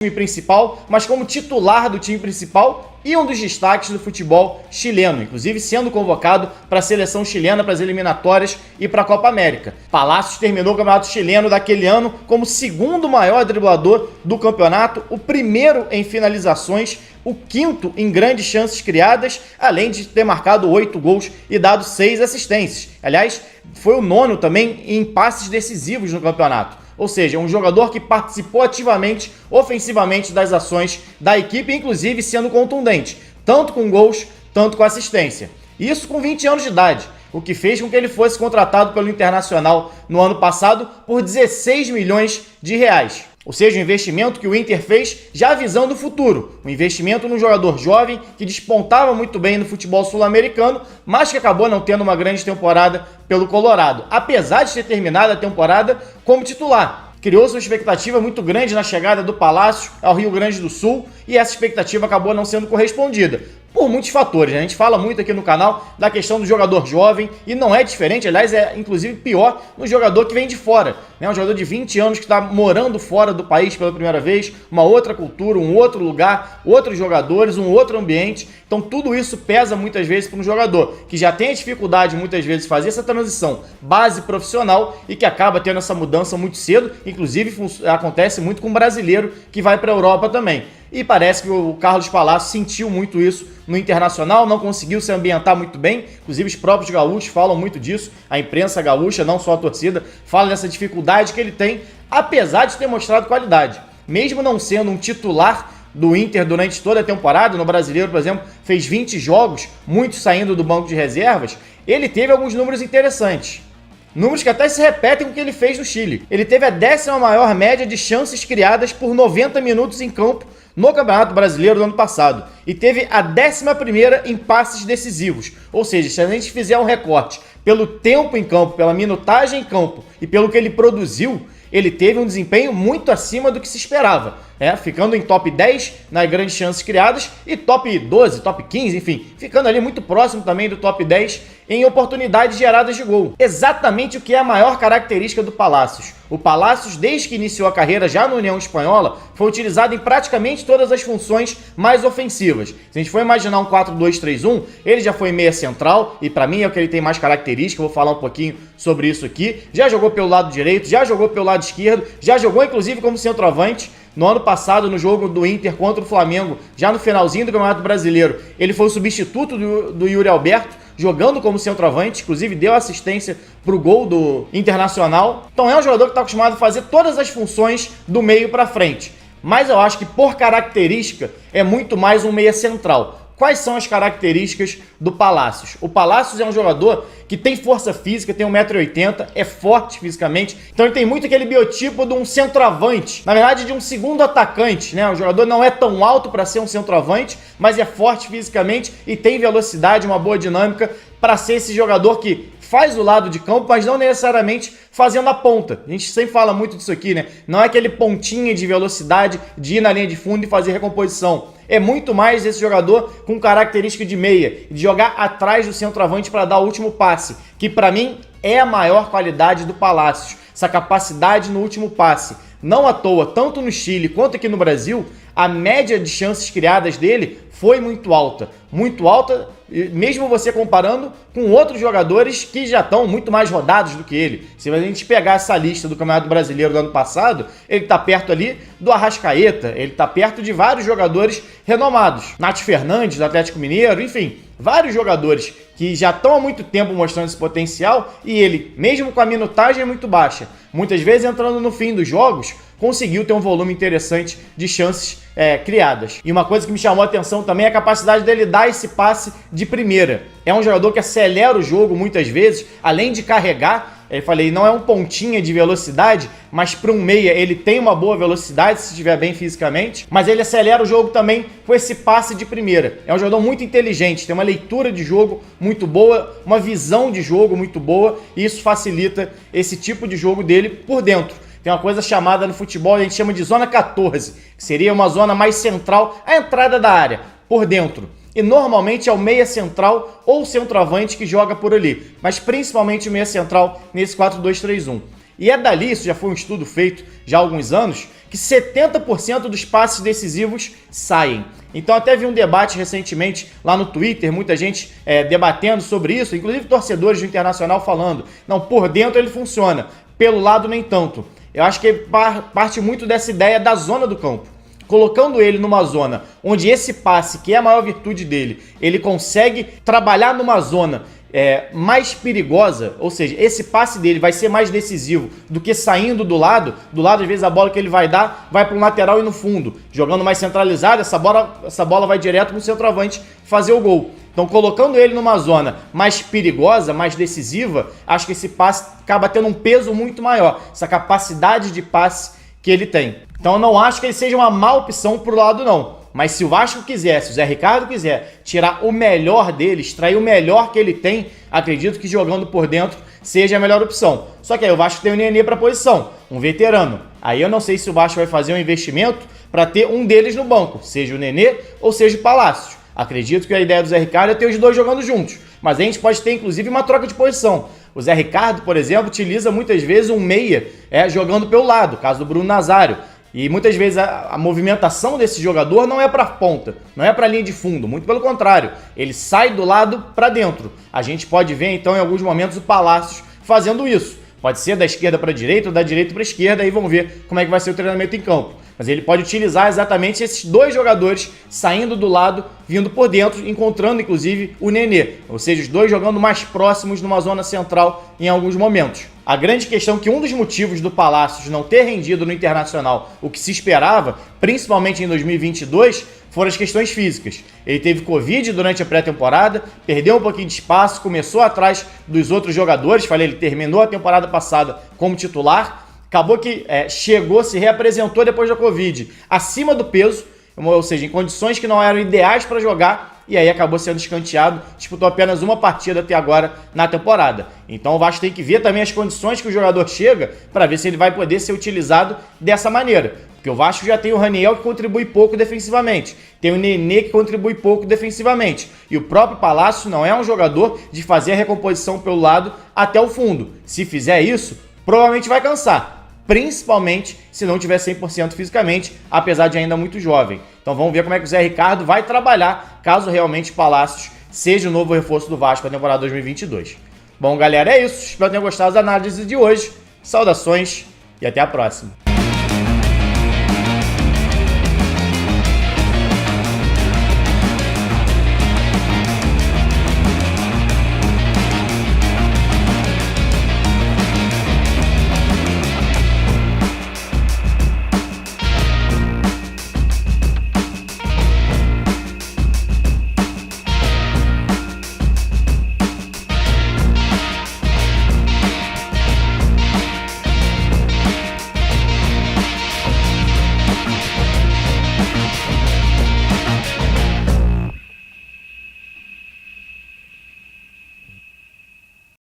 time principal, mas como titular do time principal e um dos destaques do futebol chileno, inclusive sendo convocado para a seleção chilena para as eliminatórias e para a Copa América. Palacios terminou o campeonato chileno daquele ano como segundo maior driblador do campeonato, o primeiro em finalizações, o quinto em grandes chances criadas, além de ter marcado 8 gols e dado 6 assistências. Aliás, foi o nono também em passes decisivos no campeonato. Ou seja, um jogador que participou ativamente, ofensivamente das ações da equipe, inclusive sendo contundente, tanto com gols, tanto com assistência. Isso com 20 anos de idade, o que fez com que ele fosse contratado pelo Internacional no ano passado por 16 milhões de reais. Ou seja, um investimento que o Inter fez já visando o futuro. Um investimento num jogador jovem que despontava muito bem no futebol sul-americano, mas que acabou não tendo uma grande temporada pelo Colorado, apesar de ter terminado a temporada como titular. Criou-se uma expectativa muito grande na chegada do Palacios ao Rio Grande do Sul e essa expectativa acabou não sendo correspondida. Por muitos fatores, a gente fala muito aqui no canal da questão do jogador jovem e não é diferente, aliás, é inclusive pior no jogador que vem de fora, né? Um jogador de 20 anos que está morando fora do país pela primeira vez, uma outra cultura, um outro lugar, outros jogadores, um outro ambiente, então tudo isso pesa muitas vezes para um jogador que já tem a dificuldade muitas vezes de fazer essa transição base profissional e que acaba tendo essa mudança muito cedo, inclusive acontece muito com um brasileiro que vai para a Europa também. E parece que o Carlos Palacios sentiu muito isso no Internacional, não conseguiu se ambientar muito bem, inclusive os próprios gaúchos falam muito disso, a imprensa gaúcha, não só a torcida, fala dessa dificuldade que ele tem, apesar de ter mostrado qualidade. Mesmo não sendo um titular do Inter durante toda a temporada, no Brasileiro, por exemplo, fez 20 jogos, muitos saindo do banco de reservas, ele teve alguns números interessantes. Números que até se repetem com o que ele fez no Chile. Ele teve a 10ª maior média de chances criadas por 90 minutos em campo no Campeonato Brasileiro do ano passado. E teve a 11ª em passes decisivos. Ou seja, se a gente fizer um recorte pelo tempo em campo, pela minutagem em campo e pelo que ele produziu, ele teve um desempenho muito acima do que se esperava, ficando em top 10 nas grandes chances criadas e top 12, top 15, enfim, ficando ali muito próximo também do top 10 em oportunidades geradas de gol. Exatamente o que é a maior característica do Palacios. O Palacios, desde que iniciou a carreira já na União Espanhola, foi utilizado em praticamente todas as funções mais ofensivas. Se a gente for imaginar um 4-2-3-1, ele já foi meia central, e para mim é o que ele tem mais característica, vou falar um pouquinho sobre isso aqui. Já jogou pelo lado direito, já jogou pelo lado esquerdo, já jogou inclusive como centroavante. No ano passado, no jogo do Inter contra o Flamengo, já no finalzinho do Campeonato Brasileiro, ele foi o substituto do Yuri Alberto, jogando como centroavante, inclusive deu assistência para o gol do Internacional. Então é um jogador que está acostumado a fazer todas as funções do meio para frente. Mas eu acho que por característica é muito mais um meia central. Quais são as características do Palacios? O Palacios é um jogador que tem força física, tem 1,80 m, é forte fisicamente, então ele tem muito aquele biotipo de um centroavante, na verdade de um segundo atacante, né? O jogador não é tão alto para ser um centroavante, mas é forte fisicamente e tem velocidade, uma boa dinâmica para ser esse jogador que faz o lado de campo, mas não necessariamente fazendo a ponta. A gente sempre fala muito disso aqui, né? Não é aquele pontinha de velocidade de ir na linha de fundo e fazer recomposição. É muito mais esse jogador com característica de meia, de jogar atrás do centroavante para dar o último passe, que para mim é a maior qualidade do Palacios, essa capacidade no último passe. Não à toa, tanto no Chile quanto aqui no Brasil, a média de chances criadas dele foi muito alta, mesmo você comparando com outros jogadores que já estão muito mais rodados do que ele. Se a gente pegar essa lista do Campeonato Brasileiro do ano passado, ele está perto ali do Arrascaeta, ele está perto de vários jogadores renomados. Nath Fernandes, do Atlético Mineiro, enfim, vários jogadores que já estão há muito tempo mostrando esse potencial e ele, mesmo com a minutagem muito baixa, muitas vezes entrando no fim dos jogos, conseguiu ter um volume interessante de chances criadas. E uma coisa que me chamou a atenção também é a capacidade dele dar esse passe de primeira. É um jogador que acelera o jogo muitas vezes, além de carregar. Eu falei, não é um pontinha de velocidade, mas para um meia ele tem uma boa velocidade, se estiver bem fisicamente, mas ele acelera o jogo também com esse passe de primeira. É um jogador muito inteligente, tem uma leitura de jogo muito boa, uma visão de jogo muito boa, e isso facilita esse tipo de jogo dele por dentro. Tem uma coisa chamada no futebol, a gente chama de zona 14, que seria uma zona mais central, a entrada da área, por dentro. E normalmente é o meia central ou centroavante que joga por ali, mas principalmente o meia central nesse 4-2-3-1. E é dali, isso já foi um estudo feito já há alguns anos, que 70% dos passes decisivos saem. Então até vi um debate recentemente lá no Twitter, muita gente debatendo sobre isso, inclusive torcedores do Internacional falando, não, por dentro ele funciona, pelo lado nem tanto. Eu acho que parte muito dessa ideia da zona do campo. Colocando ele numa zona onde esse passe, que é a maior virtude dele, ele consegue trabalhar numa zona mais perigosa, ou seja, esse passe dele vai ser mais decisivo do que saindo do lado, às vezes a bola que ele vai dar vai para um lateral e no fundo, jogando mais centralizado, essa bola vai direto para o centroavante fazer o gol. Então, colocando ele numa zona mais perigosa, mais decisiva, acho que esse passe acaba tendo um peso muito maior, essa capacidade de passe que ele tem. Então, eu não acho que ele seja uma má opção pro lado, não. Mas se o Vasco quiser, se o Zé Ricardo quiser tirar o melhor dele, extrair o melhor que ele tem, acredito que jogando por dentro seja a melhor opção. Só que aí o Vasco tem o Nenê para a posição, um veterano. Aí eu não sei se o Vasco vai fazer um investimento para ter um deles no banco, seja o Nenê ou seja o Palácio. Acredito que a ideia do Zé Ricardo é ter os dois jogando juntos. Mas a gente pode ter, inclusive, uma troca de posição. O Zé Ricardo, por exemplo, utiliza muitas vezes um meia jogando pelo lado, caso do Bruno Nazário. E muitas vezes a movimentação desse jogador não é para a ponta, não é para a linha de fundo, muito pelo contrário, ele sai do lado para dentro. A gente pode ver então em alguns momentos o Palácios fazendo isso. Pode ser da esquerda para a direita ou da direita para a esquerda, aí vamos ver como é que vai ser o treinamento em campo. Mas ele pode utilizar exatamente esses dois jogadores saindo do lado, vindo por dentro, encontrando inclusive o Nenê. Ou seja, os dois jogando mais próximos numa zona central em alguns momentos. A grande questão é que um dos motivos do Palácios não ter rendido no Internacional o que se esperava, principalmente em 2022, foram as questões físicas. Ele teve Covid durante a pré-temporada, perdeu um pouquinho de espaço, começou atrás dos outros jogadores, ele terminou a temporada passada como titular, acabou que chegou, se reapresentou depois da Covid, acima do peso, ou seja, em condições que não eram ideais para jogar, e aí acabou sendo escanteado, disputou apenas uma partida até agora na temporada. Então o Vasco tem que ver também as condições que o jogador chega para ver se ele vai poder ser utilizado dessa maneira. Porque o Vasco já tem o Raniel que contribui pouco defensivamente, tem o Nenê que contribui pouco defensivamente, e o próprio Palácio não é um jogador de fazer a recomposição pelo lado até o fundo. Se fizer isso, provavelmente vai cansar, principalmente se não tiver 100% fisicamente, apesar de ainda muito jovem. Então vamos ver como é que o Zé Ricardo vai trabalhar, caso realmente Palácios seja o novo reforço do Vasco para a temporada 2022. Bom, galera, é isso. Espero que tenham gostado da análise de hoje. Saudações e até a próxima.